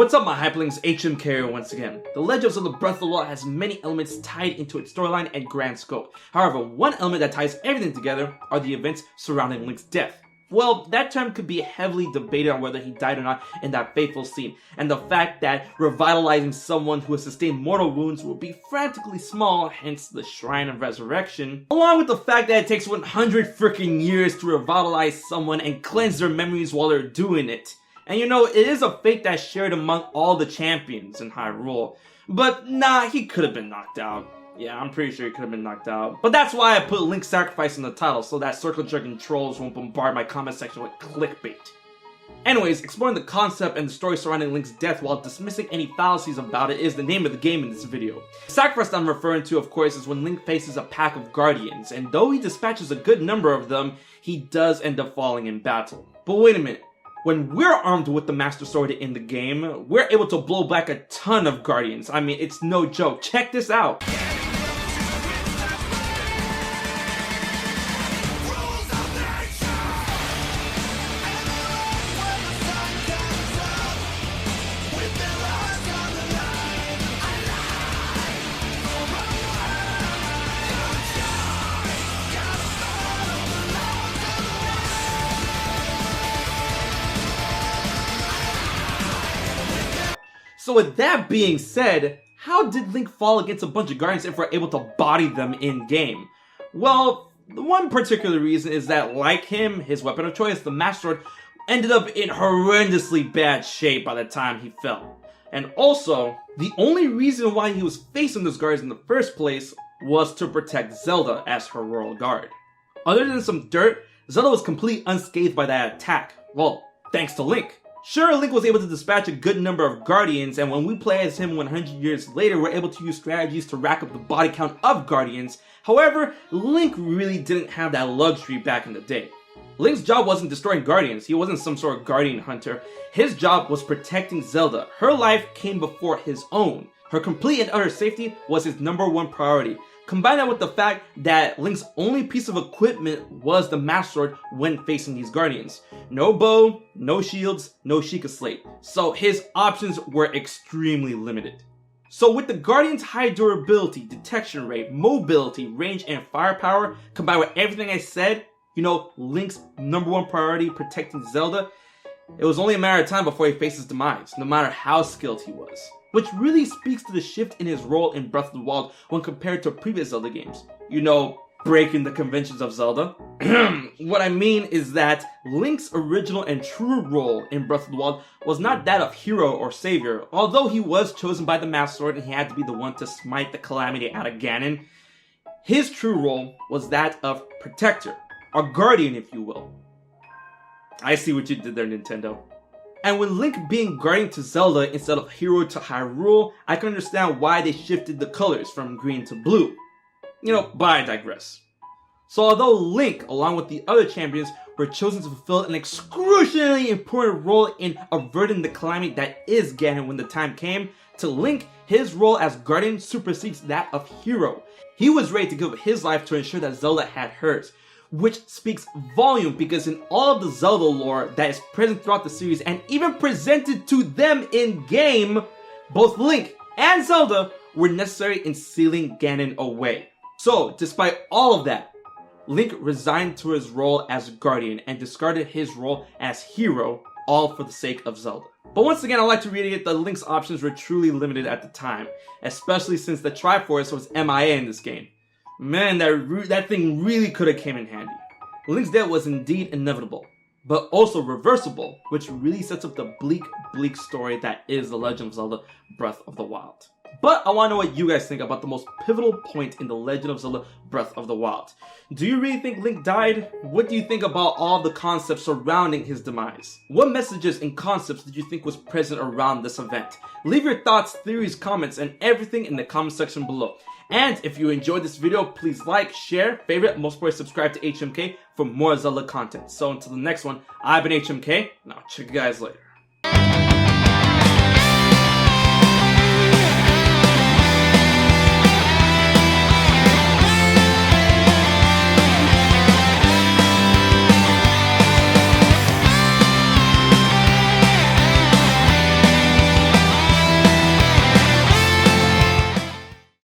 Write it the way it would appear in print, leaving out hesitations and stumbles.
What's up my hyperlinks, HMK once again. The Legend of Zelda Breath of the Wild has many elements tied into its storyline and grand scope. However, one element that ties everything together are the events surrounding Link's death. Well, that term could be heavily debated on whether he died or not in that fateful scene, and the fact that revitalizing someone who has sustained mortal wounds will be frantically small, hence the Shrine of Resurrection, along with the fact that it takes 100 freaking years to revitalize someone and cleanse their memories while they're doing it. And you know, it is a fate that's shared among all the champions in Hyrule. But nah, he could have been knocked out. Yeah, I'm pretty sure he could have been knocked out. But that's why I put Link's sacrifice in the title, so that circle jerking trolls won't bombard my comment section with clickbait. Anyways, exploring the concept and the story surrounding Link's death while dismissing any fallacies about it is the name of the game in this video. The sacrifice I'm referring to, of course, is when Link faces a pack of guardians, and though he dispatches a good number of them, he does end up falling in battle. But wait a minute. When we're armed with the Master Sword in the game, we're able to blow back a ton of guardians. I mean, it's no joke. Check this out. So with that being said, how did Link fall against a bunch of guardians if we're able to body them in-game? Well, the one particular reason is that, like him, his weapon of choice, the Master Sword, ended up in horrendously bad shape by the time he fell. And also, the only reason why he was facing those guards in the first place was to protect Zelda as her royal guard. Other than some dirt, Zelda was completely unscathed by that attack. Well, thanks to Link. Sure, Link was able to dispatch a good number of guardians, and when we play as him 100 years later, we're able to use strategies to rack up the body count of guardians. However, Link really didn't have that luxury back in the day. Link's job wasn't destroying guardians, he wasn't some sort of guardian hunter. His job was protecting Zelda. Her life came before his own. Her complete and utter safety was his #1 priority. Combine that with the fact that Link's only piece of equipment was the Master Sword when facing these guardians. No bow, no shields, no Sheikah Slate. So his options were extremely limited. So with the Guardian's high durability, detection rate, mobility, range, and firepower, combined with everything I said, you know, Link's #1 priority, protecting Zelda, it was only a matter of time before he faced his demise, no matter how skilled he was. Which really speaks to the shift in his role in Breath of the Wild when compared to previous Zelda games. You know, breaking the conventions of Zelda. What I mean is that Link's original and true role in Breath of the Wild was not that of hero or savior. Although he was chosen by the Master Sword and he had to be the one to smite the calamity out of Ganon, his true role was that of protector, or guardian if you will. I see what you did there, Nintendo. And with Link being guardian to Zelda instead of hero to Hyrule, I can understand why they shifted the colors from green to blue. You know, but I digress. So although Link, along with the other champions, were chosen to fulfill an excruciatingly important role in averting the calamity that is Ganon when the time came, to Link, his role as guardian supersedes that of hero. He was ready to give his life to ensure that Zelda had hers. Which speaks volume because in all of the Zelda lore that is present throughout the series and even presented to them in-game, both Link and Zelda were necessary in sealing Ganon away. So, despite all of that, Link resigned to his role as Guardian and discarded his role as hero, all for the sake of Zelda. But once again, I'd like to reiterate that Link's options were truly limited at the time, especially since the Triforce was MIA in this game. Man, that thing really could have came in handy. Link's death was indeed inevitable, but also reversible, which really sets up the bleak story that is The Legend of Zelda Breath of the Wild. But I want to know what you guys think about the most pivotal point in The Legend of Zelda Breath of the Wild. Do you really think Link died? What do you think about all the concepts surrounding his demise? What messages and concepts did you think was present around this event? Leave your thoughts, theories, comments, and everything in the comment section below. And if you enjoyed this video, please like, share, favorite, most importantly subscribe to HMK for more Zelda content. So until the next one, I've been HMK, and I'll check you guys later.